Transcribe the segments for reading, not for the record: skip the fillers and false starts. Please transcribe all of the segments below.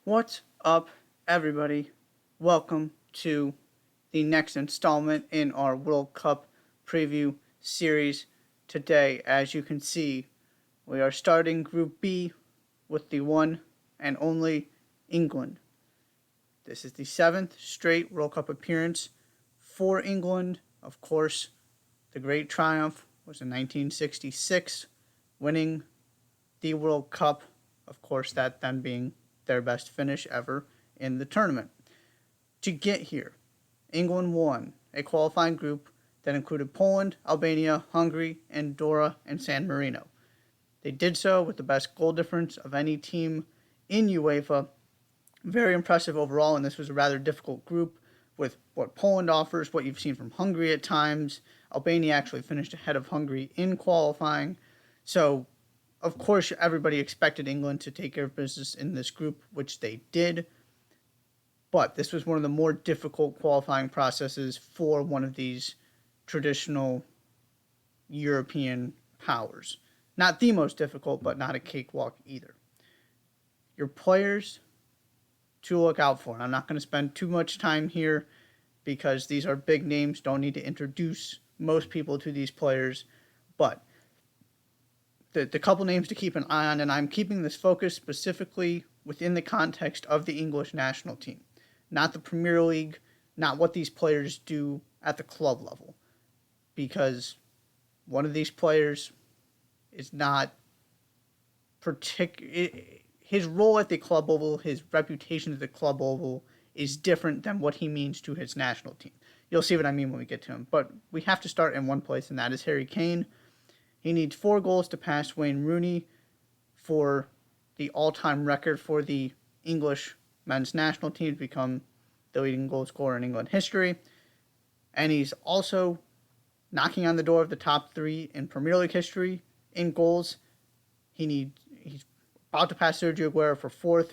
What's up, everybody? Welcome to the next installment in our World Cup preview series. Today, as you can see, we are starting Group B with the one and only England. This is the seventh straight World Cup appearance for England. Of course, the great triumph was in 1966, winning the World Cup. Of course, that then being their best finish ever in the tournament. To get here, England won a qualifying group that included Poland, Albania, Hungary, Andorra, and San Marino. They did so with the best goal difference of any team in UEFA. Very impressive overall, and this was a rather difficult group with what Poland offers, what you've seen from Hungary at times. Albania actually finished ahead of Hungary in qualifying. So, of course, everybody expected England to take care of business in this group, which they did. But this was one of the more difficult qualifying processes for one of these traditional European powers. Not the most difficult, but not a cakewalk either. Your players to look out for. And I'm not going to spend too much time here because these are big names. Don't need to introduce most people to these players. But the couple names to keep an eye on, and I'm keeping this focus specifically within the context of the English national team, not the Premier League, not what these players do at the club level, because one of these players is not his role at the club level, his reputation at the club level is different than what he means to his national team. You'll see what I mean when we get to him. But we have to start in one place, and that is Harry Kane. He needs 4 goals to pass Wayne Rooney for the all-time record for the English men's national team to become the leading goal scorer in England history. And he's also knocking on the door of the top 3 in Premier League history in goals. He's about to pass Sergio Aguero for 4th.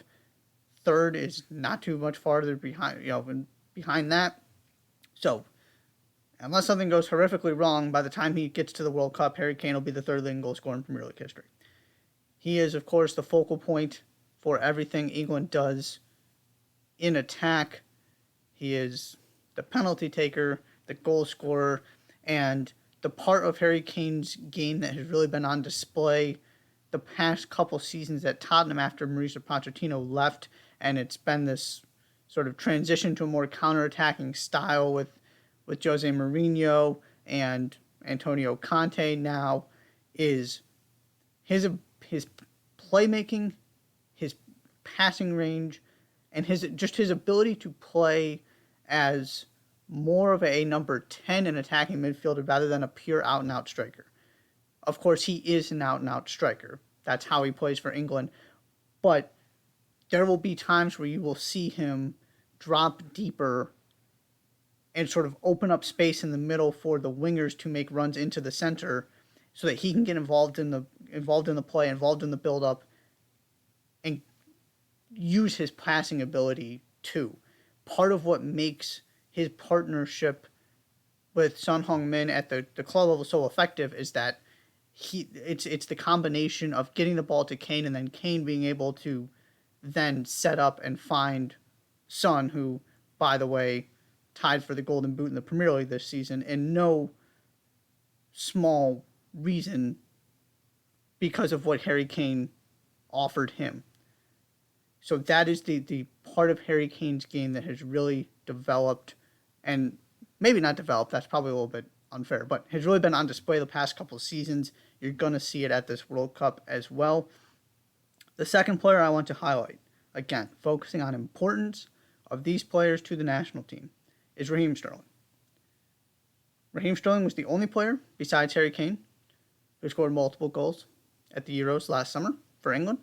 3rd is not too much farther behind that. So, unless something goes horrifically wrong, by the time he gets to the World Cup, Harry Kane will be the 3rd leading goal scorer in Premier League history. He is, of course, the focal point for everything England does in attack. He is the penalty taker, the goal scorer, and the part of Harry Kane's game that has really been on display the past couple seasons at Tottenham after Mauricio Pochettino left, and it's been this sort of transition to a more counter-attacking style with Jose Mourinho and Antonio Conte now, is his playmaking, his passing range, and his ability to play as more of a number 10 in attacking midfielder rather than a pure out-and-out striker. Of course, he is an out-and-out striker. That's how he plays for England. But there will be times where you will see him drop deeper and sort of open up space in the middle for the wingers to make runs into the center so that he can get involved in the play, involved in the build-up, and use his passing ability too. Part of what makes his partnership with Son Heung-min at the club level so effective is that it's the combination of getting the ball to Kane and then Kane being able to then set up and find Son, who, by the way, tied for the Golden Boot in the Premier League this season, and no small reason because of what Harry Kane offered him. So that is the part of Harry Kane's game that has really developed, and maybe not developed, that's probably a little bit unfair, but has really been on display the past couple of seasons. You're going to see it at this World Cup as well. The second player I want to highlight, again, focusing on importance of these players to the national team, is Raheem Sterling. Raheem Sterling was the only player, besides Harry Kane, who scored multiple goals at the Euros last summer for England.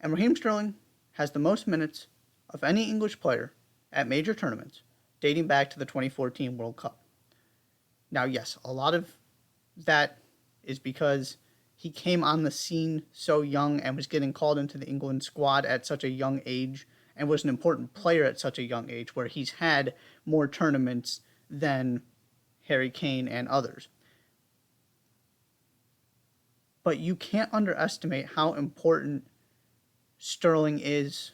And Raheem Sterling has the most minutes of any English player at major tournaments dating back to the 2014 World Cup. Now, yes, a lot of that is because he came on the scene so young and was getting called into the England squad at such a young age and was an important player at such a young age, where he's had more tournaments than Harry Kane and others. But you can't underestimate how important Sterling is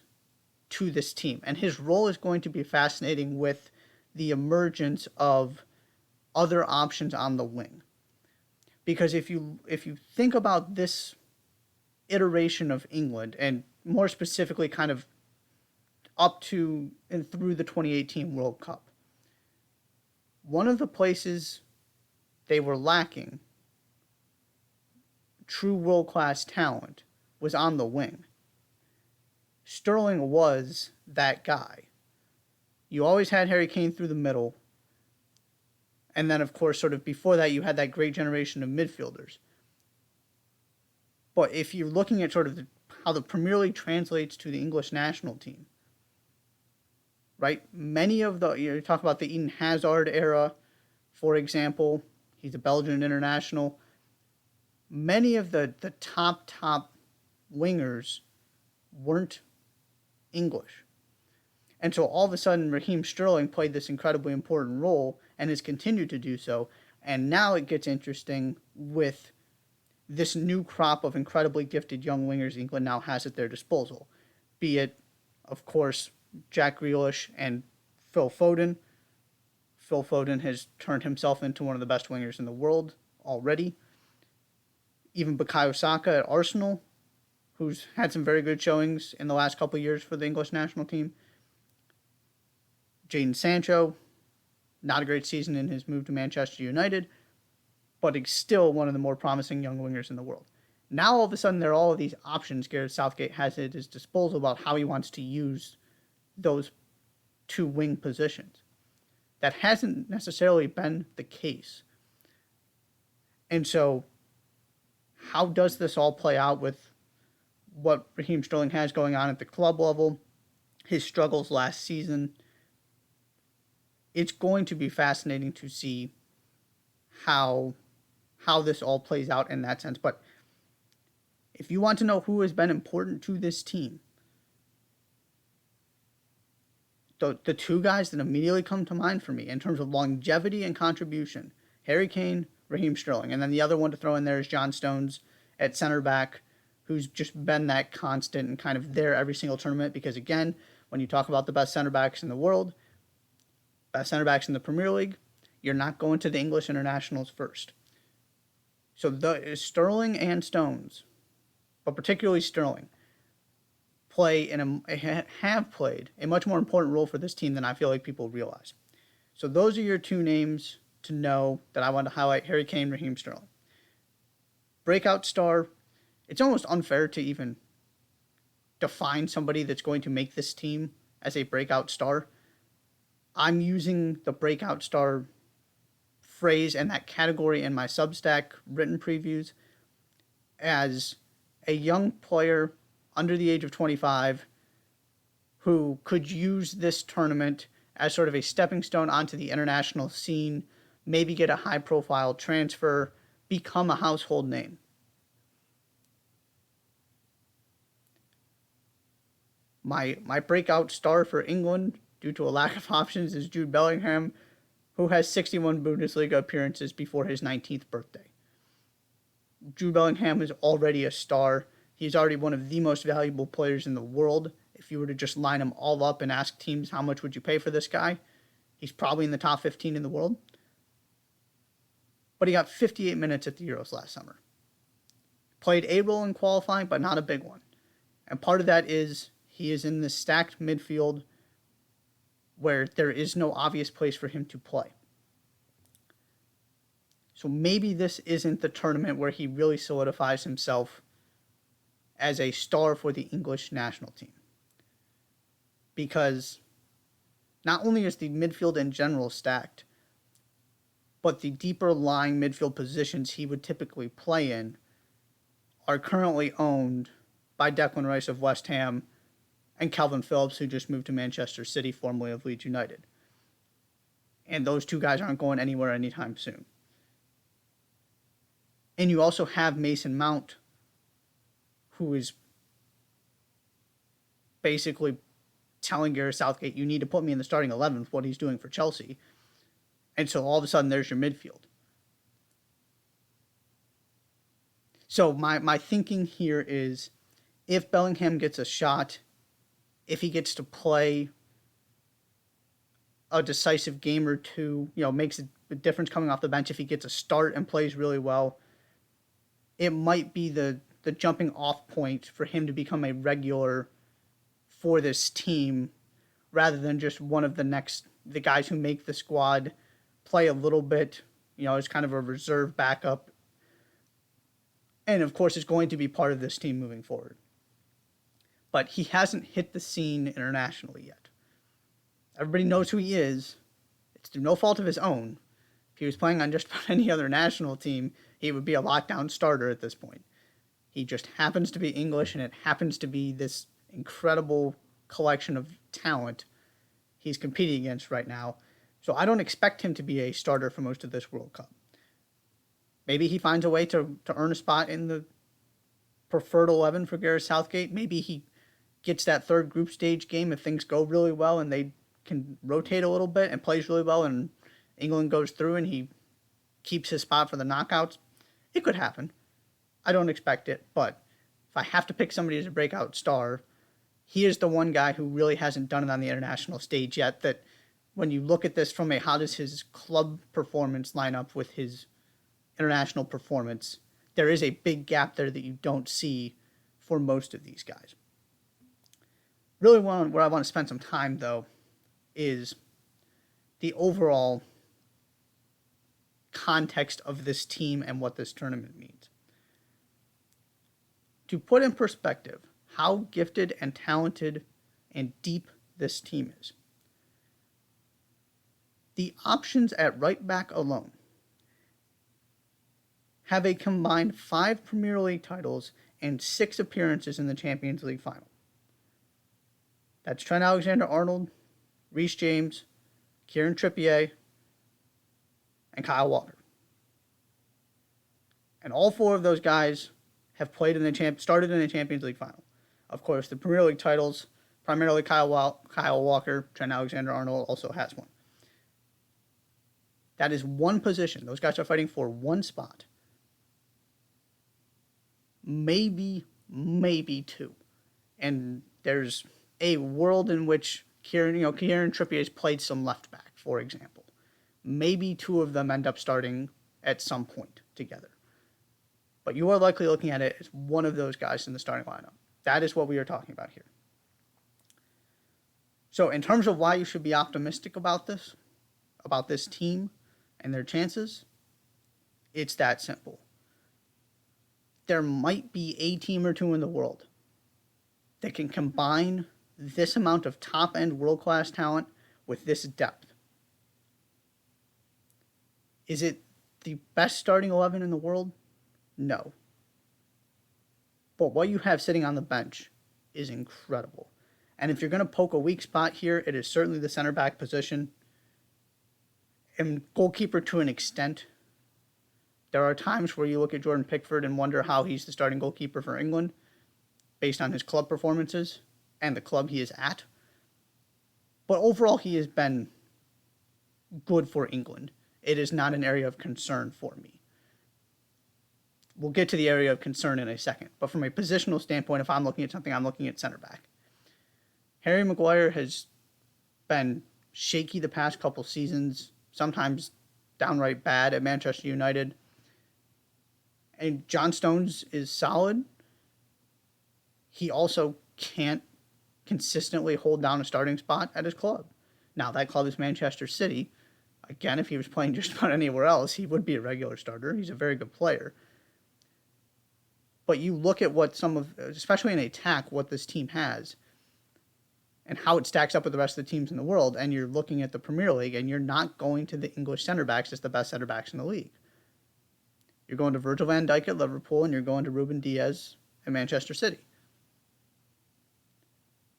to this team. And his role is going to be fascinating with the emergence of other options on the wing. Because if you think about this iteration of England, and more specifically kind of up to and through the 2018 World Cup, one of the places they were lacking true world-class talent was on the wing. Sterling was that guy. You always had Harry Kane through the middle. And then, of course, sort of before that, you had that great generation of midfielders. But if you're looking at sort of how the Premier League translates to the English national team, right? Many of you talk about the Eden Hazard era, for example. He's a Belgian international. Many of the top wingers weren't English. And so all of a sudden, Raheem Sterling played this incredibly important role and has continued to do so. And now it gets interesting with this new crop of incredibly gifted young wingers England now has at their disposal. Be it, of course, Jack Grealish and Phil Foden. Phil Foden has turned himself into one of the best wingers in the world already. Even Bukayo Saka at Arsenal, who's had some very good showings in the last couple of years for the English national team. Jaden Sancho, not a great season in his move to Manchester United, but he's still one of the more promising young wingers in the world. Now all of a sudden there are all of these options Gareth Southgate has at his disposal about how he wants to use those two wing positions. That hasn't necessarily been the case. And so how does this all play out with what Raheem Sterling has going on at the club level, his struggles last season? It's going to be fascinating to see how this all plays out in that sense. But if you want to know who has been important to this team, the two guys that immediately come to mind for me in terms of longevity and contribution, Harry Kane, Raheem Sterling. And then the other one to throw in there is John Stones at center back, who's just been that constant and kind of there every single tournament. Because again, when you talk about the best center backs in the world, best center backs in the Premier League, you're not going to the English internationals first. So the Sterling and Stones, but particularly Sterling, have played a much more important role for this team than I feel like people realize. So those are your two names to know that I want to highlight: Harry Kane, Raheem Sterling. Breakout star, it's almost unfair to even define somebody that's going to make this team as a breakout star. I'm using the breakout star phrase and that category in my Substack written previews as a young player under the age of 25 who could use this tournament as sort of a stepping stone onto the international scene, maybe get a high-profile transfer, become a household name. My breakout star for England, due to a lack of options, is Jude Bellingham, who has 61 Bundesliga appearances before his 19th birthday. Jude Bellingham is already a star. He's already one of the most valuable players in the world. If you were to just line them all up and ask teams how much would you pay for this guy, he's probably in the top 15 in the world. But he got 58 minutes at the Euros last summer. Played a role in qualifying, but not a big one. And part of that is he is in the stacked midfield where there is no obvious place for him to play. So maybe this isn't the tournament where he really solidifies himself as a star for the English national team. Because not only is the midfield in general stacked, but the deeper lying midfield positions he would typically play in are currently owned by Declan Rice of West Ham and Calvin Phillips, who just moved to Manchester City, formerly of Leeds United. And those two guys aren't going anywhere anytime soon. And you also have Mason Mount, who is basically telling Gareth Southgate, you need to put me in the starting 11 with what he's doing for Chelsea. And so all of a sudden, there's your midfield. So my thinking here is, if Bellingham gets a shot if he gets to play a decisive game or two, makes a difference coming off the bench, if he gets a start and plays really well, it might be the jumping off point for him to become a regular for this team rather than just one of the guys who make the squad play a little bit, as kind of a reserve backup. And of course, is going to be part of this team moving forward. But he hasn't hit the scene internationally yet. Everybody knows who he is. It's through no fault of his own. If he was playing on just about any other national team, he would be a lockdown starter at this point. He just happens to be English, and it happens to be this incredible collection of talent he's competing against right now. So I don't expect him to be a starter for most of this World Cup. Maybe he finds a way to earn a spot in the preferred 11 for Gareth Southgate. Maybe he gets that third group stage game if things go really well and they can rotate a little bit and plays really well and England goes through and he keeps his spot for the knockouts. It could happen. I don't expect it, but if I have to pick somebody as a breakout star, he is the one guy who really hasn't done it on the international stage yet, that when you look at this from a how does his club performance line up with his international performance, there is a big gap there that you don't see for most of these guys. Really where I want to spend some time, though, is the overall context of this team and what this tournament means. To put in perspective how gifted and talented and deep this team is, the options at right back alone have a combined 5 Premier League titles and 6 appearances in the Champions League final. That's Trent Alexander-Arnold, Reece James, Kieran Trippier, and Kyle Walker. And all 4 of those guys have played started in the Champions League final. Of course, the Premier League titles, primarily Kyle Walker, Trent Alexander-Arnold also has one. That is one position. Those guys are fighting for one spot. Maybe 2. And there's a world in which Kieran Trippier has played some left back, for example. Maybe 2 of them end up starting at some point together. But you are likely looking at it as one of those guys in the starting lineup. That is what we are talking about here. So in terms of why you should be optimistic about this team and their chances, it's that simple. There might be a team or two in the world that can combine this amount of top-end world-class talent with this depth. Is it the best starting 11 in the world? No. But what you have sitting on the bench is incredible. And if you're going to poke a weak spot here, it is certainly the center back position. And goalkeeper to an extent. There are times where you look at Jordan Pickford and wonder how he's the starting goalkeeper for England based on his club performances and the club he is at. But overall, he has been good for England. It is not an area of concern for me. We'll get to the area of concern in a second. But from a positional standpoint, if I'm looking at something, I'm looking at center back. Harry Maguire has been shaky the past couple seasons, sometimes downright bad at Manchester United. And John Stones is solid. He also can't consistently hold down a starting spot at his club. Now, that club is Manchester City. Again, if he was playing just about anywhere else, he would be a regular starter. He's a very good player. But you look at what especially in attack, what this team has and how it stacks up with the rest of the teams in the world, and you're looking at the Premier League, and you're not going to the English center backs as the best center backs in the league. You're going to Virgil van Dijk at Liverpool, and you're going to Ruben Diaz at Manchester City.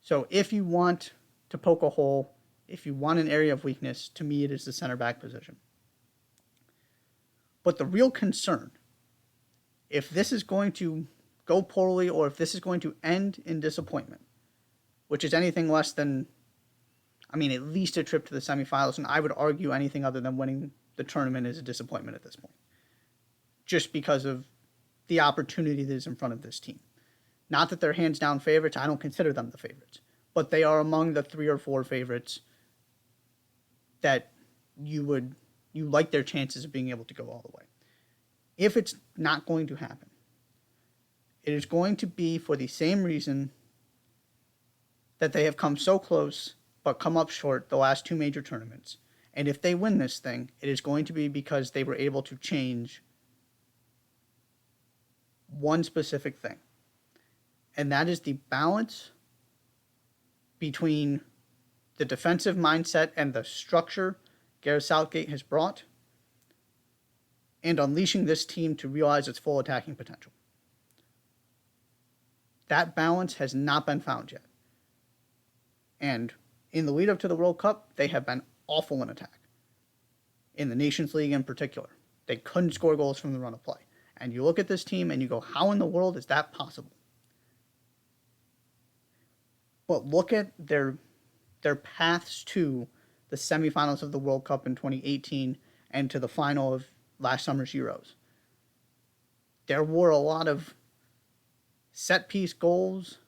So if you want to poke a hole, if you want an area of weakness, to me it is the center back position. But the real concern, if this is going to go poorly or if this is going to end in disappointment, which is anything less than, at least a trip to the semifinals, and I would argue anything other than winning the tournament is a disappointment at this point, just because of the opportunity that is in front of this team. Not that they're hands-down favorites. I don't consider them the favorites. but they are among the 3 or 4 favorites that you like their chances of being able to go all the way. If it's not going to happen, it is going to be for the same reason that they have come so close but come up short the last 2 major tournaments. And if they win this thing, it is going to be because they were able to change one specific thing. And that is the balance between the defensive mindset and the structure Gareth Southgate has brought and unleashing this team to realize its full attacking potential. That balance has not been found yet. And in the lead up to the World Cup, they have been awful in attack. In the Nations League in particular, they couldn't score goals from the run of play. And you look at this team and you go, how in the world is that possible? But look at their paths to the semifinals of the World Cup in 2018 and to the final of last summer's Euros. There were a lot of set-piece goals,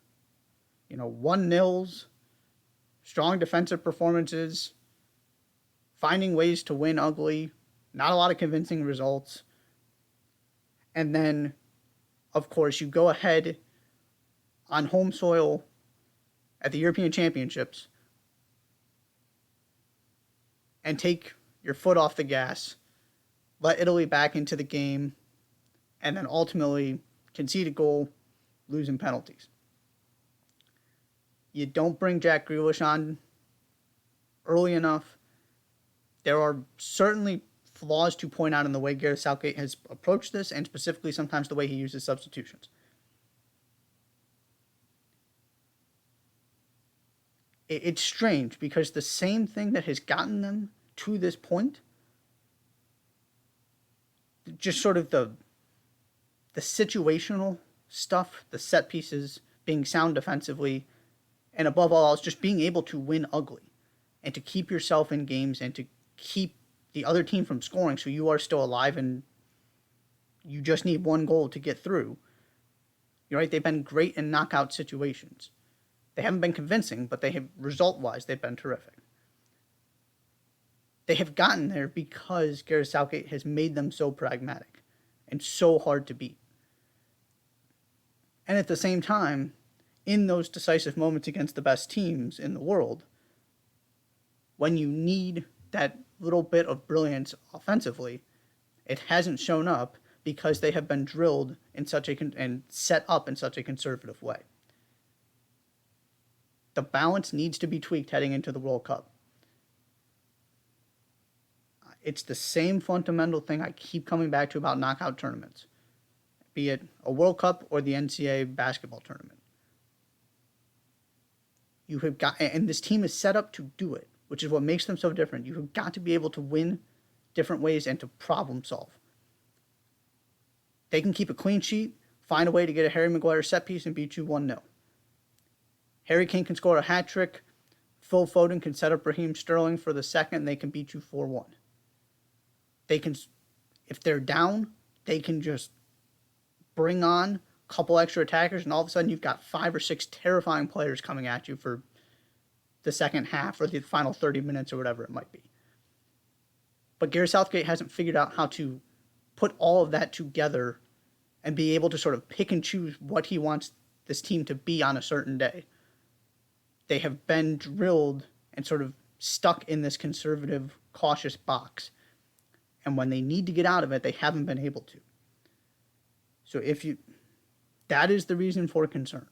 1-0s, strong defensive performances, finding ways to win ugly, not a lot of convincing results. And then, of course, you go ahead on home soil at the European Championships and take your foot off the gas, let Italy back into the game, and then ultimately concede a goal, losing penalties. You don't bring Jack Grealish on early enough. There are certainly flaws to point out in the way Gareth Southgate has approached this, and specifically sometimes the way he uses substitutions. It's strange because the same thing that has gotten them to this point, just sort of the situational stuff, the set pieces, being sound defensively, and above all else, just being able to win ugly and to keep yourself in games and to keep the other team from scoring so you are still alive and you just need 1 goal to get through. You're right, they've been great in knockout situations. They haven't been convincing, but they have, result-wise, they've been terrific. They have gotten there because Gareth Southgate has made them so pragmatic and so hard to beat. And at the same time, in those decisive moments against the best teams in the world, when you need that little bit of brilliance offensively, it hasn't shown up because they have been drilled in such and set up in such a conservative way. The balance needs to be tweaked heading into the World Cup. It's the same fundamental thing I keep coming back to about knockout tournaments, be it a World Cup or the NCAA basketball tournament. You have got, and this team is set up to do it, which is what makes them so different. You have got to be able to win different ways and to problem solve. They can keep a clean sheet, find a way to get a Harry Maguire set piece and beat you 1-0. Harry Kane can score a hat trick. Phil Foden can set up Raheem Sterling for the second, and they can beat you 4-1. They can, if they're down, they can just bring on a couple extra attackers, and all of a sudden you've got 5 or 6 terrifying players coming at you for the second half or the final 30 minutes or whatever it might be. But Gareth Southgate hasn't figured out how to put all of that together and be able to sort of pick and choose what he wants this team to be on a certain day. They have been drilled and sort of stuck in this conservative, cautious box. And when they need to get out of it, they haven't been able to. So that is the reason for concern.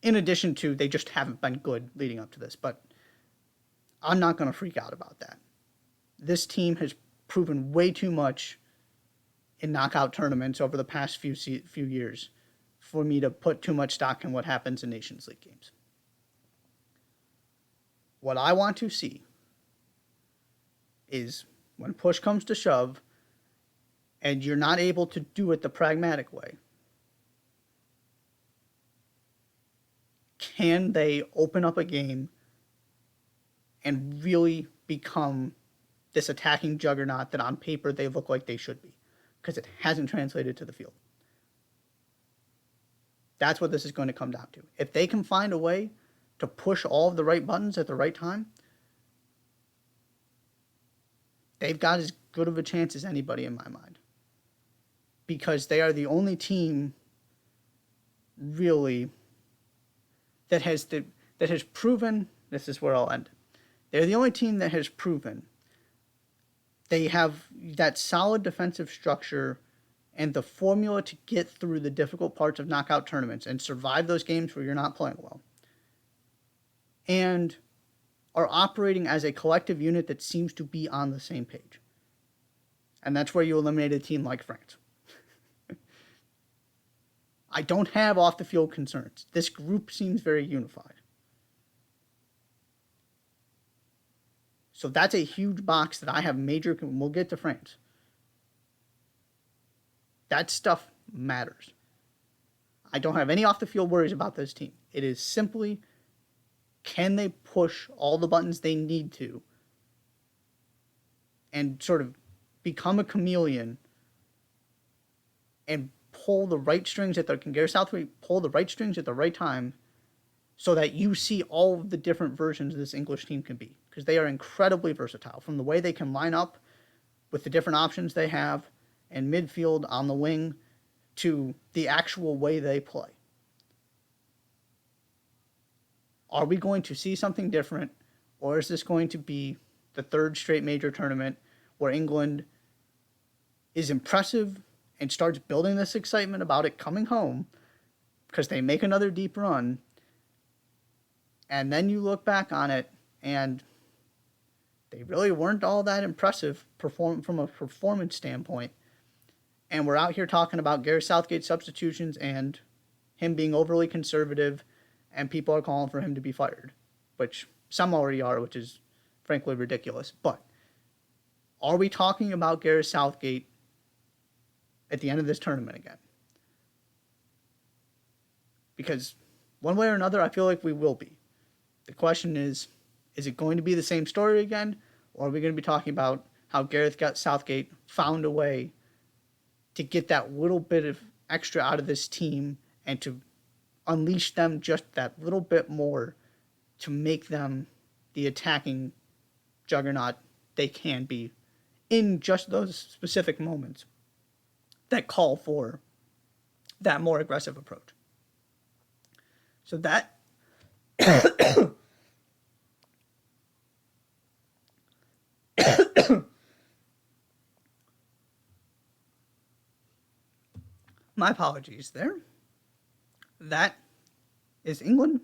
In addition to, they just haven't been good leading up to this, but I'm not going to freak out about that. This team has proven way too much in knockout tournaments over the past few years for me to put too much stock in what happens in Nations League games. What I want to see is when push comes to shove and you're not able to do it the pragmatic way, can they open up a game and really become this attacking juggernaut that on paper they look like they should be? Because it hasn't translated to the field. That's what this is going to come down to. If they can find a way to push all of the right buttons at the right time, they've got as good of a chance as anybody in my mind. Because they are the only team, really, that has proven, this is where I'll end. They're the only team that has proven they have that solid defensive structure and the formula to get through the difficult parts of knockout tournaments and survive those games where you're not playing well. And are operating as a collective unit that seems to be on the same page. And that's where you eliminate a team like France. I don't have off-the-field concerns. This group seems very unified. So that's a huge box that I have major... We'll get to France. That stuff matters. I don't have any off-the-field worries about this team. It is simply, can they push all the buttons they need to and sort of become a chameleon and pull the right strings at the... Can Gareth Southgate pull the right strings at the right time so that you see all of the different versions this English team can be? Because they are incredibly versatile, from the way they can line up with the different options they have and midfield on the wing to the actual way they play. Are we going to see something different, or is this going to be the third straight major tournament where England is impressive and starts building this excitement about it coming home because they make another deep run, and then you look back on it and they really weren't all that impressive from a performance standpoint, and we're out here talking about Gareth Southgate's substitutions and him being overly conservative, and people are calling for him to be fired, which some already are, which is frankly ridiculous. But are we talking about Gareth Southgate at the end of this tournament again? Because one way or another, I feel like we will be. The question is it going to be the same story again, or are we going to be talking about how Gareth Southgate found a way to get that little bit of extra out of this team and to unleash them just that little bit more to make them the attacking juggernaut they can be in just those specific moments that call for that more aggressive approach? So that my apologies there. That is England